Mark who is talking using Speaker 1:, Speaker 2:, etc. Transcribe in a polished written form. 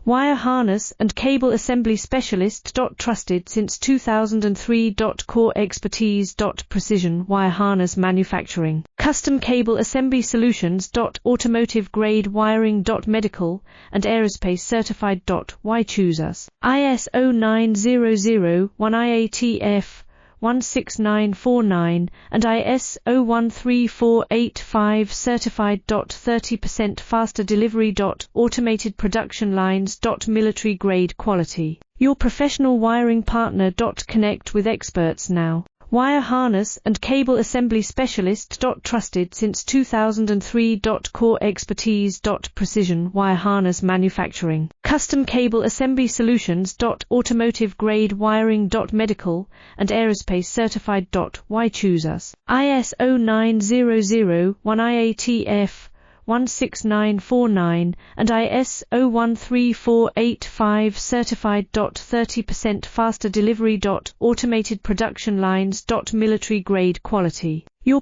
Speaker 1: Wire harness and cable assembly specialist. Trusted since 2003. Core expertise. Precision wire harness manufacturing. Custom cable assembly solutions. Automotive grade wiring. Medical and aerospace certified. Why choose us? ISO 9001 IATF 16949 and ISO 13485 certified. 30% faster delivery. Automated production lines. Military grade quality. Your professional wiring partner. Connect with experts now. Wire harness and cable assembly specialist. Trusted since 2003. Core expertise. Precision wire harness manufacturing. Custom cable assembly solutions. Automotive grade wiring. Medical and aerospace certified. Why choose us? ISO 9001 IATF 16949 and ISO 13485 certified. 30% faster delivery. Automated production lines. Military grade quality. Your